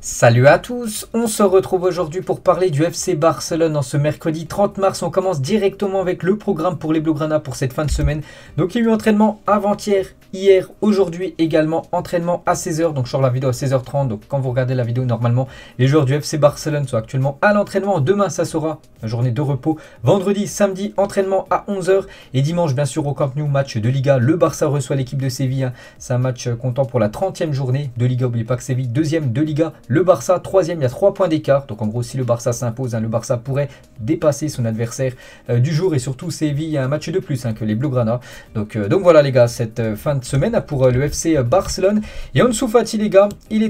Salut à tous, on se retrouve aujourd'hui pour parler du FC Barcelone en ce mercredi 30 mars. On commence directement avec le programme pour les Blaugrana pour cette fin de semaine. Donc il y a eu entraînement avant-hier, hier, aujourd'hui également entraînement à 16h. Donc je sors la vidéo à 16h30, donc quand vous regardez la vidéo normalement, les joueurs du FC Barcelone sont actuellement à l'entraînement. Demain ça sera une journée de repos. Vendredi, samedi, entraînement à 11h. Et dimanche bien sûr au Camp Nou, match de Liga. Le Barça reçoit l'équipe de Séville. C'est un match comptant pour la 30e journée de Liga. N'oubliez pas que Séville, deuxième de Liga. Le Barça, troisième, il y a 3 points d'écart. Donc en gros, si le Barça s'impose, le Barça pourrait dépasser son adversaire du jour. Et surtout, Séville, il y a un match de plus que les Blaugrana. Donc voilà les gars, cette fin de semaine pour le FC Barcelone. Et Ansu Fati les gars, il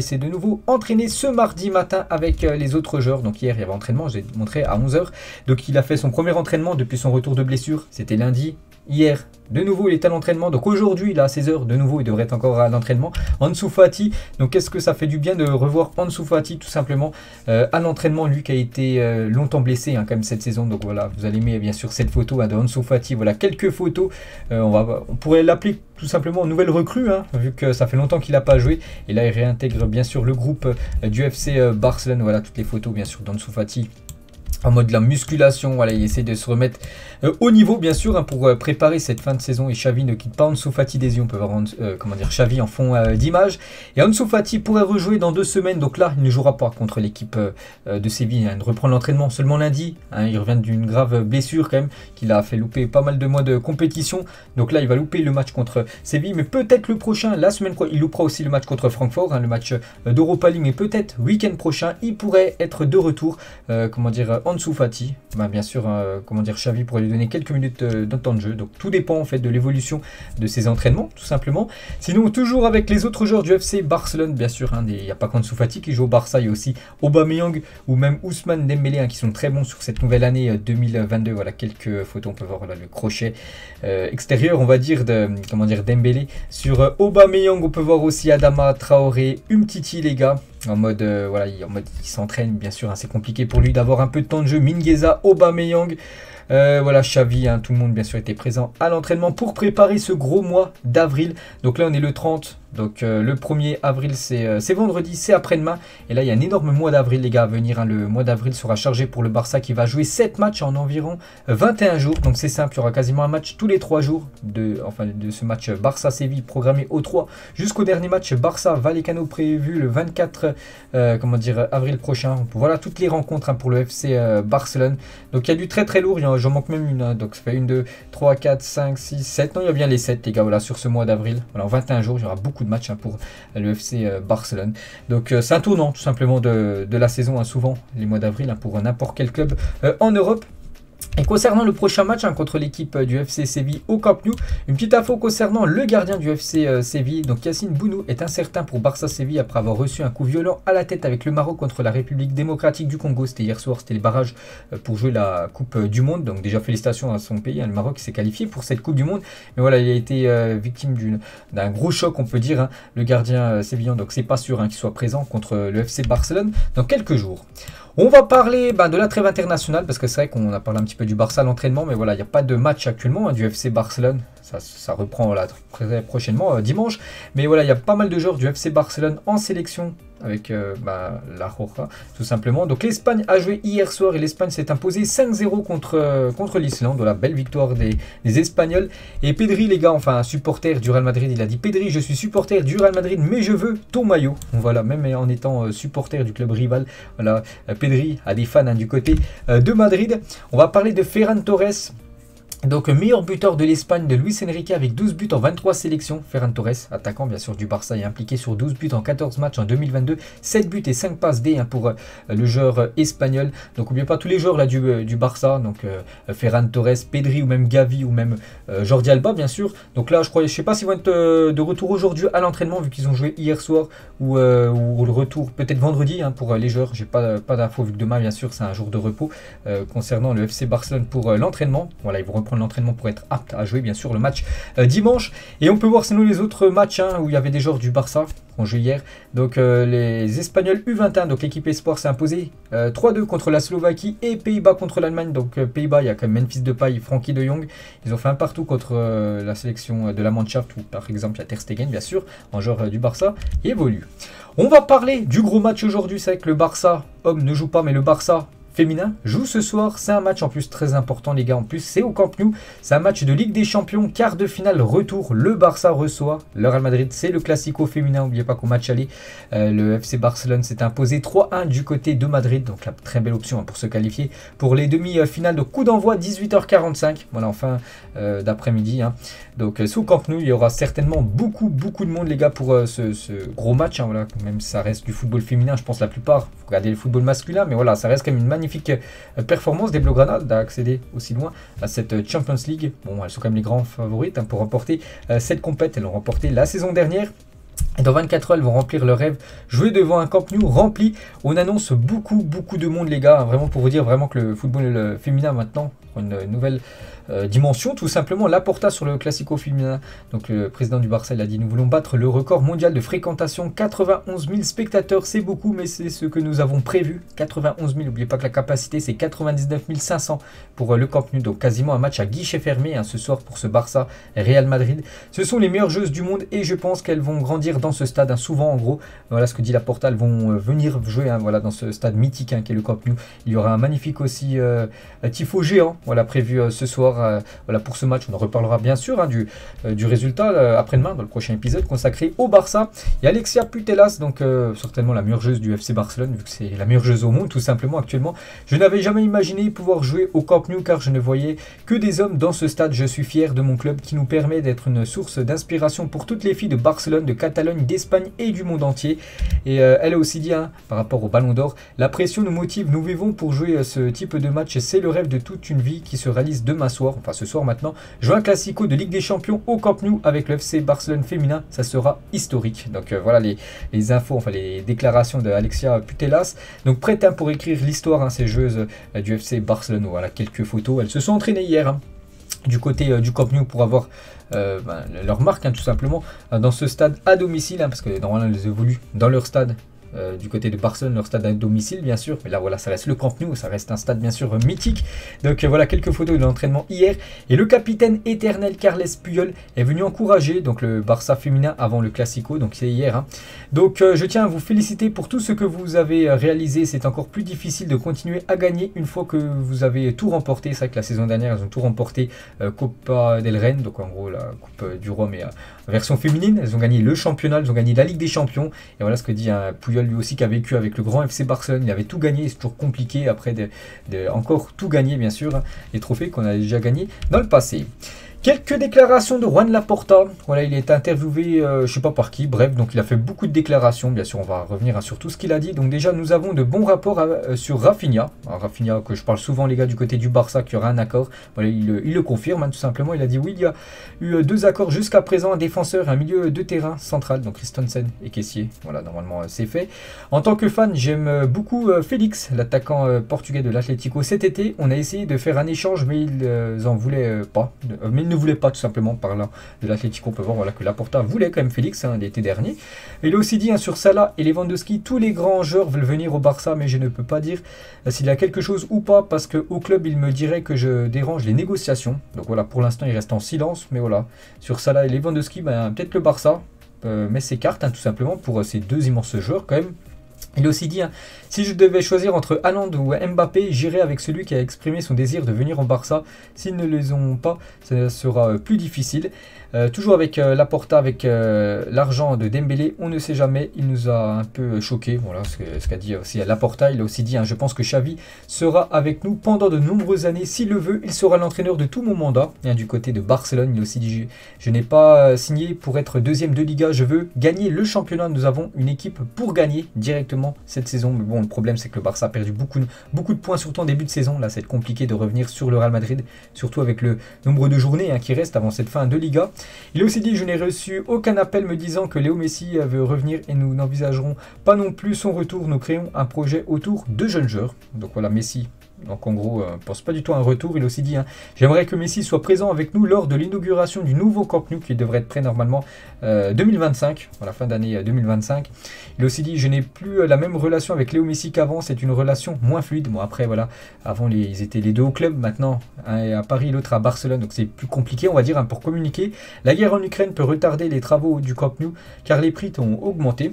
s'est de nouveau entraîné ce mardi matin avec les autres joueurs. Donc hier, il y avait entraînement, j'ai montré à 11h. Donc il a fait son premier entraînement depuis son retour de blessure. C'était lundi. Hier, de nouveau, il est à l'entraînement. Donc aujourd'hui, là, à 16h, de nouveau, il devrait être encore à l'entraînement. Ansu Fati. Donc, est-ce que ça fait du bien de revoir Ansu Fati, tout simplement, à l'entraînement, lui qui a été longtemps blessé, quand même, cette saison. Donc voilà, vous allez aimer, bien sûr, cette photo de Ansu Fati. Voilà, quelques photos. On pourrait l'appeler tout simplement nouvelle recrue, vu que ça fait longtemps qu'il n'a pas joué. Et là, il réintègre, bien sûr, le groupe du FC Barcelone. Voilà, toutes les photos, bien sûr, d'Ansu Fati. En mode de la musculation, voilà, il essaie de se remettre au niveau, bien sûr, pour préparer cette fin de saison. Et Xavi ne quitte pas Ansu Fati des yeux. On peut voir Xavi en fond d'image. Et Ansu Fati pourrait rejouer dans 2 semaines. Donc là, il ne jouera pas contre l'équipe de Séville. Il reprend l'entraînement seulement lundi. Il revient d'une grave blessure quand même, qu'il a fait louper pas mal de mois de compétition. Donc là, il va louper le match contre Séville. Mais peut-être le prochain, la semaine prochaine, il loupera aussi le match contre Francfort, le match d'Europa League. Mais peut-être week-end prochain, il pourrait être de retour. Ansu Fati, bien sûr, Xavi pourrait lui donner quelques minutes de temps de jeu. Donc tout dépend en fait de l'évolution de ses entraînements, tout simplement. Sinon, toujours avec les autres joueurs du FC Barcelone, bien sûr, il n'y a pas qu'Ansu Fati qui joue au Barça, il y a aussi Aubameyang ou même Ousmane Dembélé qui sont très bons sur cette nouvelle année 2022. Voilà quelques photos, on peut voir là, le crochet extérieur, on va dire, de Dembélé. Sur Aubameyang, on peut voir aussi Adama Traoré, Umtiti les gars. En mode, il s'entraîne, bien sûr, c'est compliqué pour lui d'avoir un peu de temps de jeu. Mingueza, Aubameyang, Xavi, tout le monde, bien sûr, était présent à l'entraînement pour préparer ce gros mois d'avril. Donc là, on est le 30. Donc le 1er avril, c'est vendredi, c'est après-demain. Et là, il y a un énorme mois d'avril, les gars, à venir. Le mois d'avril sera chargé pour le Barça qui va jouer 7 matchs en environ 21 jours. Donc c'est simple, il y aura quasiment un match tous les 3 jours de ce match Barça-Séville programmé au 3 jusqu'au dernier match Barça-Vallecano prévu le 24 avril prochain. Voilà toutes les rencontres pour le FC Barcelone. Donc il y a du très très lourd, j'en manque même une. Donc ça fait 1, 2, 3, 4, 5, 6, 7. Non, il y a bien les 7, les gars, voilà, sur ce mois d'avril. Voilà, en 21 jours, il y aura beaucoup de matchs pour le FC Barcelone. Donc c'est un tournant tout simplement de la saison, souvent les mois d'avril pour n'importe quel club en Europe. Et concernant le prochain match contre l'équipe du FC Séville au Camp Nou, une petite info concernant le gardien du FC Séville. Donc Yassine Bounou est incertain pour Barça Séville après avoir reçu un coup violent à la tête avec le Maroc contre la République démocratique du Congo. C'était hier soir, c'était les barrages pour jouer la Coupe du Monde. Donc déjà félicitations à son pays, le Maroc s'est qualifié pour cette Coupe du Monde. Mais voilà, il a été victime d'un gros choc, on peut dire, le gardien sévillan. Donc c'est pas sûr qu'il soit présent contre le FC Barcelone dans quelques jours. On va parler de la trêve internationale parce que c'est vrai qu'on a parlé un petit peu du Barça à l'entraînement, mais voilà, il n'y a pas de match actuellement du FC Barcelone. Ça reprend très prochainement, dimanche. Mais voilà, il y a pas mal de joueurs du FC Barcelone en sélection avec la Roja, tout simplement. Donc l'Espagne a joué hier soir et l'Espagne s'est imposée 5-0 contre l'Islande. Voilà, belle victoire des Espagnols. Et Pedri, les gars, supporter du Real Madrid, il a dit: Pedri, je suis supporter du Real Madrid, mais je veux ton maillot. Voilà, même en étant supporter du club rival, voilà, Pedri a des fans du côté de Madrid. On va parler de Ferran Torres. Donc meilleur buteur de l'Espagne de Luis Enrique avec 12 buts en 23 sélections. Ferran Torres, attaquant bien sûr du Barça, est impliqué sur 12 buts en 14 matchs en 2022. 7 buts et 5 passes D pour le joueur espagnol. Donc n'oubliez pas tous les joueurs là du Barça. Donc Ferran Torres, Pedri ou même Gavi ou même Jordi Alba bien sûr. Donc là je sais pas s'ils vont être de retour aujourd'hui à l'entraînement vu qu'ils ont joué hier soir ou le retour peut-être vendredi pour les joueurs. J'ai pas d'infos vu que demain bien sûr c'est un jour de repos concernant le FC Barcelone pour l'entraînement. Voilà, ils vont reprendre reprendre l'entraînement pour être apte à jouer bien sûr le match dimanche. Et on peut voir sinon les autres matchs où il y avait des joueurs du Barça qui ont joué hier. Donc les Espagnols U21, donc l'équipe Espoir s'est imposée 3-2 contre la Slovaquie et Pays-Bas contre l'Allemagne. Donc Pays-Bas, il y a quand même Memphis Depay, Frankie de Jong. Ils ont fait un partout contre la sélection de la Mannschaft, où par exemple il y a Ter Stegen bien sûr, en joueur du Barça, qui évolue. On va parler du gros match aujourd'hui, c'est que le Barça homme ne joue pas, mais le Barça féminin joue ce soir. C'est un match en plus très important les gars, en plus c'est au Camp Nou, c'est un match de Ligue des Champions, quart de finale retour, le Barça reçoit le Real Madrid, c'est le Classico féminin, n'oubliez pas qu'au match aller, le FC Barcelone s'est imposé 3-1 du côté de Madrid, donc la très belle option pour se qualifier pour les demi-finales. De coup d'envoi 18h45, voilà en fin d'après-midi, donc sous Camp Nou, il y aura certainement beaucoup de monde les gars pour ce gros match, voilà, même si ça reste du football féminin, je pense la plupart, vous regardez le football masculin, mais voilà, ça reste quand même une magnifique performance des Blaugrana d'accéder aussi loin à cette Champions League. Bon, elles sont quand même les grands favorites pour remporter cette compète. Elles l'ont remporté la saison dernière. Et dans 24 heures, elles vont remplir leur rêve, jouer devant un Camp Nou rempli. On annonce beaucoup de monde les gars, vraiment pour vous dire vraiment que le football féminin maintenant prend une nouvelle dimension, tout simplement. Laporta sur le Classico féminin, donc le président du Barça, il a dit: nous voulons battre le record mondial de fréquentation, 91 000 spectateurs, c'est beaucoup, mais c'est ce que nous avons prévu. 91 000, n'oubliez pas que la capacité c'est 99 500 pour le Camp Nou, donc quasiment un match à guichet fermé ce soir pour ce Barça Real Madrid. Ce sont les meilleures joueuses du monde et je pense qu'elles vont grandir dans ce stade, souvent en gros, voilà ce que dit Laporta, elles vont venir jouer voilà, dans ce stade mythique qui est le Camp Nou. Il y aura un magnifique aussi tifo géant, voilà, prévu ce soir. Voilà pour ce match, on en reparlera bien sûr du résultat après-demain dans le prochain épisode consacré au Barça. Il y a Alexia Putellas, donc certainement la meilleure joueuse du FC Barcelone, vu que c'est la meilleure joueuse au monde tout simplement actuellement. Je n'avais jamais imaginé pouvoir jouer au Camp Nou car je ne voyais que des hommes dans ce stade. Je suis fier de mon club qui nous permet d'être une source d'inspiration pour toutes les filles de Barcelone, de Catalogne, d'Espagne et du monde entier. Et elle a aussi dit par rapport au Ballon d'Or, la pression nous motive, nous vivons pour jouer ce type de match, c'est le rêve de toute une vie qui se réalise demain soir. Enfin ce soir maintenant, jouer un Classico de Ligue des Champions au Camp Nou avec le FC Barcelone féminin, ça sera historique. Donc voilà les infos, enfin les déclarations de Alexia Putellas. Donc prête pour écrire l'histoire, ces joueuses du FC Barcelone. Voilà quelques photos, elles se sont entraînées hier du côté du Camp Nou pour avoir leur marque tout simplement dans ce stade à domicile, parce que normalement elles évoluent dans leur stade. Du côté de Barcelone, leur stade à domicile bien sûr, mais là voilà, ça reste le Camp Nou, ça reste un stade bien sûr mythique. Donc voilà quelques photos de l'entraînement hier, et le capitaine éternel Carles Puyol est venu encourager donc le Barça féminin avant le Classico, donc c'est hier. Donc je tiens à vous féliciter pour tout ce que vous avez réalisé. C'est encore plus difficile de continuer à gagner une fois que vous avez tout remporté. C'est vrai que la saison dernière elles ont tout remporté, Copa del Rey, donc en gros la Coupe du Roi mais version féminine. Elles ont gagné le championnat, elles ont gagné la Ligue des Champions, et voilà ce que dit Puyol lui aussi, qui a vécu avec le grand FC Barcelone. Il avait tout gagné, c'est toujours compliqué après encore tout gagner bien sûr, les trophées qu'on a déjà gagnés dans le passé. Quelques déclarations de Juan Laporta. Voilà, il est interviewé, je ne sais pas par qui, bref, donc il a fait beaucoup de déclarations. Bien sûr, on va revenir sur tout ce qu'il a dit. Donc déjà, nous avons de bons rapports sur Rafinha. Alors, Rafinha, que je parle souvent, les gars, du côté du Barça, qu'il y aura un accord. Voilà, il le confirme, tout simplement. Il a dit oui, il y a eu 2 accords jusqu'à présent, un défenseur, un milieu de terrain central, donc Christensen et Kessié. Voilà, normalement, c'est fait. En tant que fan, j'aime beaucoup Félix, l'attaquant portugais de l'Atlético. Cet été, on a essayé de faire un échange, mais ils en voulaient pas. Mais ils ne voulaient pas, tout simplement, parlant de l'Atlético. On peut voir voilà, que Laporta voulait quand même Félix l'été dernier. Et il a aussi dit sur Salah et Lewandowski, tous les grands joueurs veulent venir au Barça, mais je ne peux pas dire s'il y a quelque chose ou pas, parce qu'au club, il me dirait que je dérange les négociations. Donc voilà, pour l'instant, il reste en silence, mais voilà. Sur Salah et Lewandowski, peut-être le Barça met ses cartes, tout simplement, pour ces 2 immenses joueurs quand même. Il a aussi dit, si je devais choisir entre Haaland ou Mbappé, j'irai avec celui qui a exprimé son désir de venir au Barça. S'ils ne les ont pas, ça sera plus difficile. Toujours avec Laporta, avec l'argent de Dembélé, on ne sait jamais, il nous a un peu choqué. Voilà ce qu'a dit aussi Laporta. Il a aussi dit, je pense que Xavi sera avec nous pendant de nombreuses années. S'il le veut, il sera l'entraîneur de tout mon mandat. Du côté de Barcelone, il a aussi dit, je n'ai pas signé pour être 2e de Liga, je veux gagner le championnat. Nous avons une équipe pour gagner directement cette saison. Mais bon, le problème, c'est que le Barça a perdu beaucoup de points, surtout en début de saison. Là, ça va être compliqué de revenir sur le Real Madrid, surtout avec le nombre de journées qui restent avant cette fin de Liga. Il a aussi dit, je n'ai reçu aucun appel me disant que Léo Messi veut revenir et nous n'envisagerons pas non plus son retour. Nous créons un projet autour de jeunes joueurs. Donc voilà, Messi, Donc en gros, on ne pense pas du tout à un retour. Il a aussi dit, hein, j'aimerais que Messi soit présent avec nous lors de l'inauguration du nouveau Camp Nou qui devrait être prêt normalement 2025, à la fin d'année 2025. Il a aussi dit, je n'ai plus la même relation avec Léo Messi qu'avant, c'est une relation moins fluide. Bon après voilà, avant ils étaient les deux au club, maintenant un à Paris, l'autre à Barcelone, donc c'est plus compliqué on va dire, hein, pour communiquer. La guerre en Ukraine peut retarder les travaux du Camp Nou car les prix ont augmenté.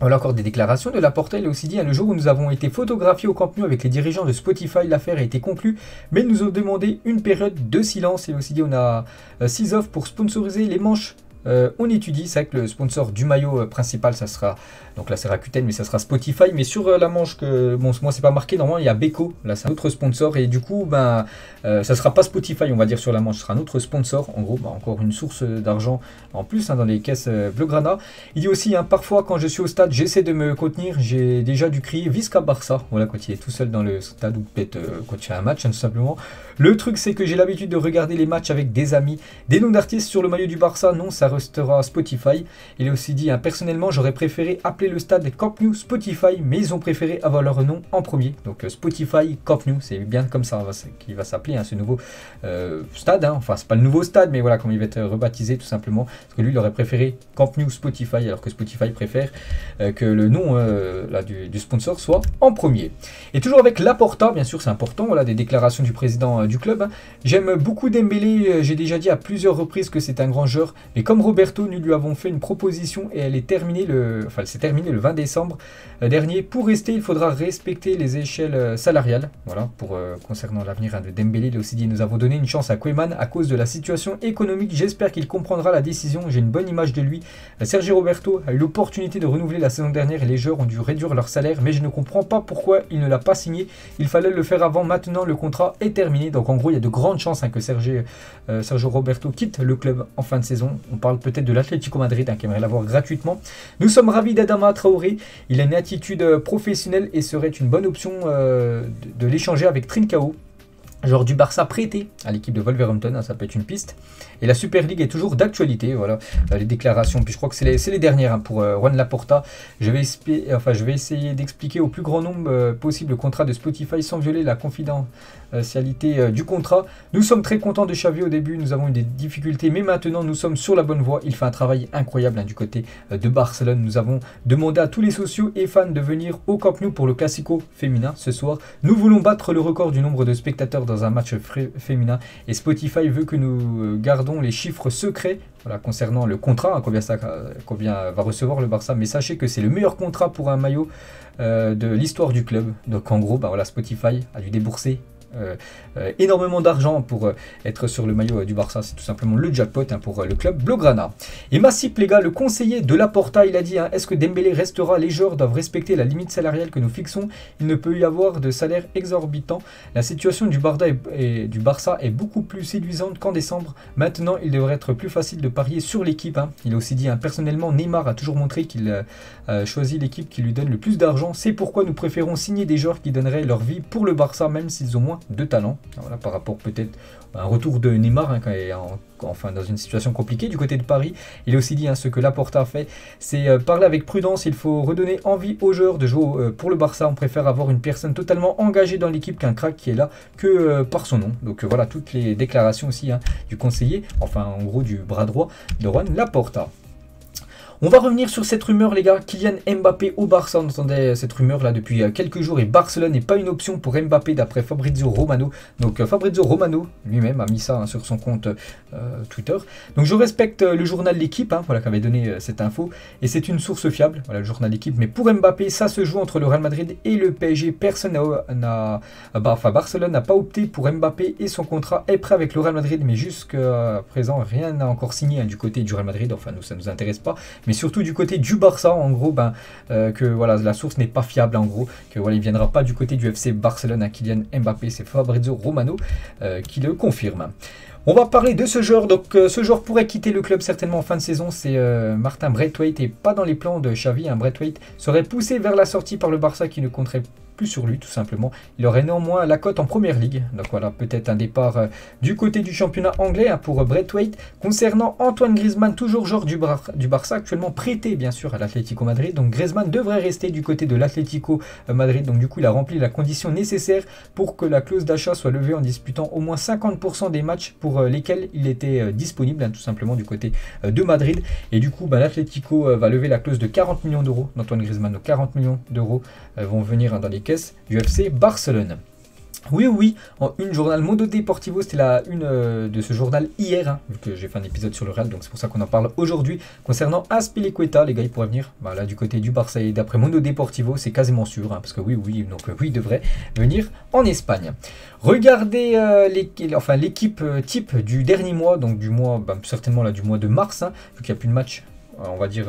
Voilà encore des déclarations de Laporta. Il a aussi dit, hein, le jour où nous avons été photographiés au Camp Nou avec les dirigeants de Spotify, l'affaire a été conclue, mais ils nous ont demandé une période de silence. Il a aussi dit, on a 6 offres pour sponsoriser les manches. On étudie, c'est vrai que le sponsor du maillot principal, ça sera, donc là c'est Rakuten, mais ça sera Spotify. Mais sur la manche que, bon, moi c'est pas marqué, normalement il y a Beko, là c'est un autre sponsor, et du coup, ben, ça sera pas Spotify, on va dire sur la manche, ce sera un autre sponsor. En gros, ben, encore une source d'argent en plus hein, dans les caisses Blaugrana. Il dit aussi, hein, parfois quand je suis au stade, j'essaie de me contenir, j'ai déjà dû crier Visca Barça, voilà, quand il est tout seul dans le stade, ou peut-être quand il y a un match, hein, tout simplement. Le truc c'est que j'ai l'habitude de regarder les matchs avec des amis, des noms d'artistes sur le maillot du Barça, non, ça restera Spotify. Il a aussi dit, hein, personnellement j'aurais préféré appeler le stade Camp Nou Spotify, mais ils ont préféré avoir leur nom en premier. Donc Spotify Camp Nou, c'est bien comme ça qu'il va s'appeler hein, ce nouveau stade. Hein. Enfin c'est pas le nouveau stade, mais voilà comment il va être rebaptisé tout simplement. Parce que lui il aurait préféré Camp Nou Spotify, alors que Spotify préfère que le nom là, du sponsor soit en premier. Et toujours avec Laporta, bien sûr c'est important, voilà des déclarations du président du club. Hein. J'aime beaucoup Dembélé, j'ai déjà dit à plusieurs reprises que c'est un grand joueur, mais comme Roberto, nous lui avons fait une proposition et elle s'est terminée le 20 décembre dernier. Pour rester, il faudra respecter les échelles salariales. Voilà, pour concernant l'avenir hein, de Dembélé, il a aussi dit, nous avons donné une chance à Koeman à cause de la situation économique. J'espère qu'il comprendra la décision. J'ai une bonne image de lui. Sergio Roberto a eu l'opportunité de renouveler la saison dernière et les joueurs ont dû réduire leur salaire, mais je ne comprends pas pourquoi il ne l'a pas signé. Il fallait le faire avant. Maintenant, le contrat est terminé. Donc en gros, il y a de grandes chances hein, que Sergio Roberto quitte le club en fin de saison. On parle peut-être de l'Atlético Madrid hein, qui aimerait l'avoir gratuitement. Nous sommes ravis d'Adama Traoré. Il a une attitude professionnelle et serait une bonne option de l'échanger avec Trincao. Genre du Barça prêté à l'équipe de Wolverhampton, hein, ça peut être une piste. Et la Super League est toujours d'actualité, voilà, les déclarations. Puis je crois que c'est les dernières hein, pour Juan Laporta. Je vais essayer d'expliquer au plus grand nombre possible le contrat de Spotify sans violer la confidentialité du contrat. Nous sommes très contents de Xavi au début, nous avons eu des difficultés, mais maintenant nous sommes sur la bonne voie. Il fait un travail incroyable hein, du côté de Barcelone. Nous avons demandé à tous les sociaux et fans de venir au Camp Nou pour le Classico féminin ce soir. Nous voulons battre le record du nombre de spectateurs dans un match féminin et Spotify veut que nous gardons les chiffres secrets voilà, concernant le contrat, hein, combien va recevoir le Barça, mais sachez que c'est le meilleur contrat pour un maillot de l'histoire du club. Donc en gros, bah, voilà, Spotify a dû débourser énormément d'argent pour être sur le maillot du Barça. C'est tout simplement le jackpot hein, pour le club Blaugrana. Et Massip, les gars, le conseiller de Laporta, il a dit hein, est-ce que Dembélé restera? Les joueurs doivent respecter la limite salariale que nous fixons. Il ne peut y avoir de salaire exorbitant. La situation du Barça est beaucoup plus séduisante qu'en décembre. Maintenant, il devrait être plus facile de parier sur l'équipe. Hein. Il a aussi dit hein, personnellement, Neymar a toujours montré qu'il choisit l'équipe qui lui donne le plus d'argent. C'est pourquoi nous préférons signer des joueurs qui donneraient leur vie pour le Barça, même s'ils ont moins de talent, voilà, par rapport peut-être à un retour de Neymar hein, quand il est enfin dans une situation compliquée du côté de Paris. Il a aussi dit hein, ce que Laporta a fait, c'est parler avec prudence, il faut redonner envie aux joueurs de jouer pour le Barça. On préfère avoir une personne totalement engagée dans l'équipe qu'un crack qui est là que par son nom. Donc voilà toutes les déclarations aussi hein, du conseiller, enfin en gros du bras droit de Juan Laporta. On va revenir sur cette rumeur les gars, Kylian Mbappé au Barça, on entendait cette rumeur là depuis quelques jours et Barcelone n'est pas une option pour Mbappé d'après Fabrizio Romano. Donc Fabrizio Romano lui-même a mis ça hein, sur son compte Twitter. Donc je respecte le journal L'Équipe, hein, voilà, qui avait donné cette info et c'est une source fiable, voilà le journal L'Équipe. Mais pour Mbappé, ça se joue entre le Real Madrid et le PSG. Personne Barcelone n'a pas opté pour Mbappé et son contrat est prêt avec le Real Madrid, mais jusqu'à présent rien n'a encore signé hein, du côté du Real Madrid. Enfin nous ça nous intéresse pas. Mais surtout du côté du Barça, en gros, que voilà, la source n'est pas fiable, en gros, que voilà, il ne viendra pas du côté du FC Barcelone à Kylian Mbappé, c'est Fabrizio Romano qui le confirme. On va parler de ce joueur, donc ce joueur pourrait quitter le club certainement en fin de saison, c'est Martin Braithwaite et pas dans les plans de Xavi. Braithwaite serait poussé vers la sortie par le Barça qui ne compterait plus sur lui tout simplement. Il aurait néanmoins la cote en première ligue. Donc voilà, peut-être un départ du côté du championnat anglais hein, pour Braithwaite. Concernant Antoine Griezmann, toujours joueur du Barça, actuellement prêté bien sûr à l'Atlético Madrid. Donc Griezmann devrait rester du côté de l'Atlético Madrid. Donc du coup, il a rempli la condition nécessaire pour que la clause d'achat soit levée en disputant au moins 50% des matchs pour lesquels il était disponible, hein, tout simplement du côté de Madrid. Et du coup, l'Atlético va lever la clause de 40 millions d'euros d'Antoine Griezmann. Donc 40 millions d'euros vont venir dans les caisses du FC Barcelone. Oui, en une journal Mundo Deportivo, c'était la une de ce journal hier, hein, vu que j'ai fait un épisode sur le Real, donc c'est pour ça qu'on en parle aujourd'hui. Concernant Azpilicueta, les gars, il pourrait venir là du côté du Barça, et d'après Mundo Deportivo, c'est quasiment sûr, hein, parce que oui, donc il devrait venir en Espagne. Regardez l'équipe type du dernier mois, donc du mois, certainement là, du mois de mars, hein, vu qu'il n'y a plus de match. On va dire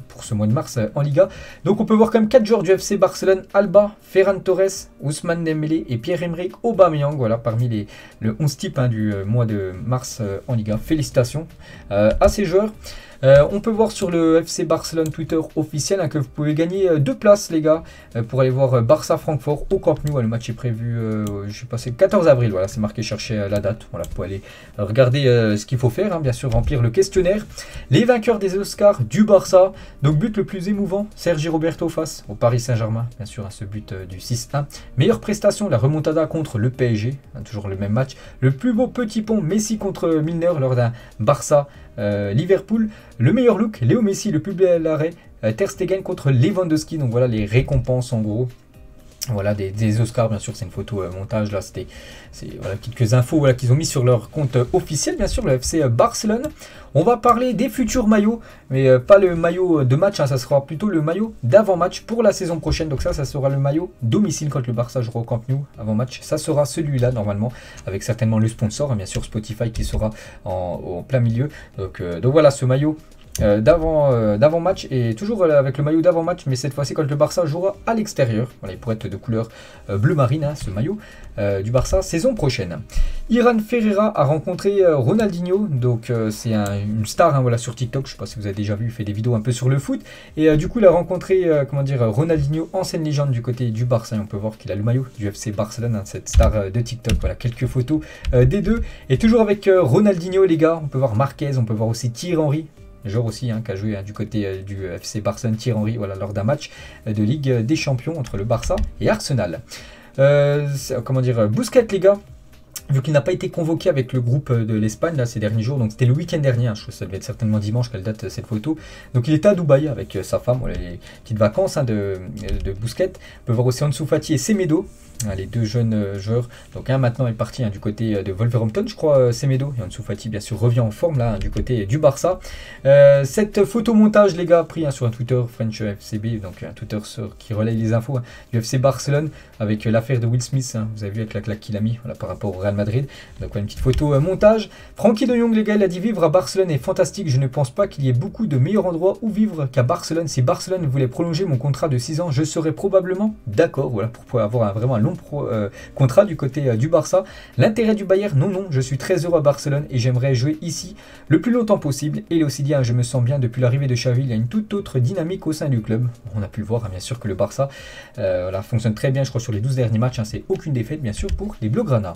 pour ce mois de mars en Liga. Donc on peut voir quand même 4 joueurs du FC Barcelone: Alba, Ferran Torres, Ousmane Dembélé et Pierre-Emerick Aubameyang. Voilà, parmi le 11 type hein, du mois de mars en Liga. Félicitations à ces joueurs. On peut voir sur le FC Barcelone Twitter officiel hein, que vous pouvez gagner 2 places les gars pour aller voir Barça-Francfort au Camp Nou. Le match est prévu, je sais pas, c'est le 14 avril, voilà, c'est marqué, chercher la date. Voilà, pour aller regarder ce qu'il faut faire, hein, bien sûr remplir le questionnaire. Les vainqueurs des Oscars du Barça, donc but le plus émouvant, Sergi Roberto face au Paris Saint-Germain, bien sûr, hein, ce but du 6-1. Meilleure prestation, la remontada contre le PSG, hein, toujours le même match. Le plus beau petit pont, Messi contre Milner lors d'un Barça Liverpool. Le meilleur look, Léo Messi, le plus bel arrêt, Ter Stegen contre Lewandowski. Donc voilà les récompenses en gros. Voilà des Oscars, bien sûr, c'est une photo montage là, c'est voilà, quelques infos voilà, qu'ils ont mis sur leur compte officiel, bien sûr, le FC Barcelone. On va parler des futurs maillots, mais pas le maillot de match, hein, ça sera plutôt le maillot d'avant-match pour la saison prochaine. Donc ça sera le maillot domicile quand le Barça jouera au Camp Nou avant-match. Ça sera celui-là normalement, avec certainement le sponsor, hein, bien sûr Spotify qui sera en plein milieu. Donc voilà ce maillot d'avant-match, et toujours avec le maillot d'avant-match, mais cette fois-ci quand le Barça jouera à l'extérieur. Voilà, il pourrait être de couleur bleu marine, hein, ce maillot du Barça saison prochaine. Iran Ferreira a rencontré Ronaldinho, donc c'est une star hein, voilà, sur TikTok, je ne sais pas si vous avez déjà vu, il fait des vidéos un peu sur le foot, et du coup il a rencontré Ronaldinho, ancienne légende du côté du Barça, et on peut voir qu'il a le maillot du FC Barcelone, hein, cette star de TikTok. Voilà, quelques photos des deux, et toujours avec Ronaldinho les gars, on peut voir Marquez, on peut voir aussi Thierry Henry, joueur aussi hein, qui a joué hein, du côté du FC Barcelone, Thierry Henry, voilà, lors d'un match de Ligue des Champions entre le Barça et Arsenal. Busquets les gars, vu qu'il n'a pas été convoqué avec le groupe de l'Espagne là, ces derniers jours, donc c'était le week-end dernier, hein, je crois que ça devait être certainement dimanche, quelle date cette photo. Donc il était à Dubaï avec sa femme, voilà, les petites vacances hein, de Busquets. On peut voir aussi Ansu Fati et Semedo, les deux jeunes joueurs. Donc maintenant est parti hein, du côté de Wolverhampton, je crois, Semedo, et Ansu Fati bien sûr revient en forme là hein, du côté du Barça. Cette photomontage les gars, pris hein, sur un Twitter French FCB, donc un Twitter qui relaye les infos hein, du FC Barcelone, avec l'affaire de Will Smith, hein, vous avez vu avec la claque qu'il a mis, voilà, par rapport au Real Madrid. Donc une petite photo montage. Frankie de Jong les gars, il a dit: vivre à Barcelone est fantastique, je ne pense pas qu'il y ait beaucoup de meilleurs endroits où vivre qu'à Barcelone. Si Barcelone voulait prolonger mon contrat de 6 ans, je serais probablement d'accord, voilà, pour pouvoir avoir vraiment un long contrat du côté du Barça. L'intérêt du Bayern, non, je suis très heureux à Barcelone et j'aimerais jouer ici le plus longtemps possible. Et il a aussi dit, hein, je me sens bien depuis l'arrivée de Xavi, il y a une toute autre dynamique au sein du club. On a pu le voir, hein, bien sûr que le Barça voilà, fonctionne très bien, je crois sur les 12 derniers matchs, hein, c'est aucune défaite bien sûr pour les Blaugrana.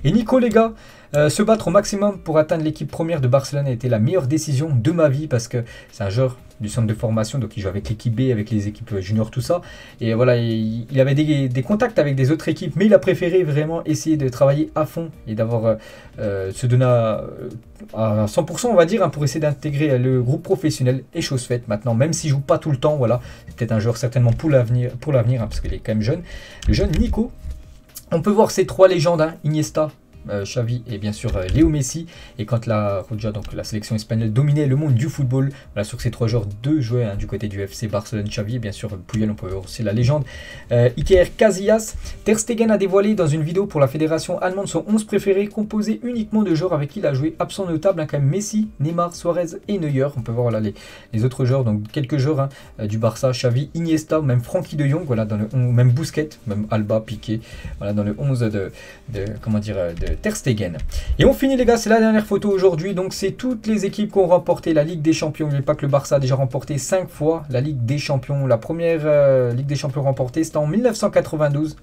Et Nico les gars, se battre au maximum pour atteindre l'équipe première de Barcelone a été la meilleure décision de ma vie, parce que c'est un joueur du centre de formation, donc il joue avec l'équipe B, avec les équipes juniors, tout ça, et voilà, il avait des contacts avec des autres équipes, mais il a préféré vraiment essayer de travailler à fond et d'avoir se donner à 100% on va dire, hein, pour essayer d'intégrer le groupe professionnel. Et chose faite maintenant, même s'il joue pas tout le temps, voilà, c'est peut-être un joueur certainement pour l'avenir hein, parce qu'il est quand même jeune, le jeune Nico. On peut voir ces trois légendes, hein, Iniesta, Xavi et bien sûr Léo Messi. Et quand la sélection espagnole dominait le monde du football, voilà, sur ces trois joueurs, deux jouaient hein, du côté du FC Barcelone, Xavi et bien sûr Puyol. On peut voir aussi la légende Iker Casillas. Ter Stegen a dévoilé dans une vidéo pour la fédération allemande son 11 préféré, composé uniquement de joueurs avec qui il a joué. Absent notable hein, quand même Messi, Neymar, Suarez et Neuer. On peut voir voilà, les autres joueurs, donc quelques joueurs hein, du Barça, Xavi, Iniesta, même Frankie de Jong, voilà, même Busquets, même Alba, Piqué, voilà, dans le 11 de Ter Stegen. Et on finit les gars, c'est la dernière photo aujourd'hui, donc c'est toutes les équipes qui ont remporté la Ligue des Champions. N'oubliez pas que le Barça a déjà remporté 5 fois la Ligue des Champions. La première Ligue des Champions remportée, c'était en 1992.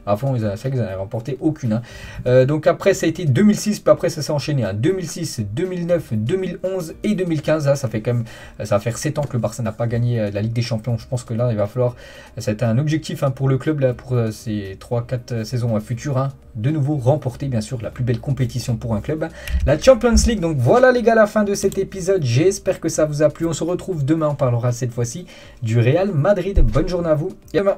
Avant, c'est vrai qu'ils n'avaient remporté aucune. Donc après, ça a été 2006, puis après, ça s'est enchaîné. 2006, 2009, 2011 et 2015. Là, ça fait quand même, ça va faire 7 ans que le Barça n'a pas gagné la Ligue des Champions. Je pense que là, il va falloir, c'était un objectif pour le club là, pour ces 3-4 saisons futures. De nouveau remporter, bien sûr, la plus belle compétition pour un club, la Champions League. Donc voilà les gars, la fin de cet épisode. J'espère que ça vous a plu. On se retrouve demain. On parlera cette fois-ci du Real Madrid. Bonne journée à vous et à demain.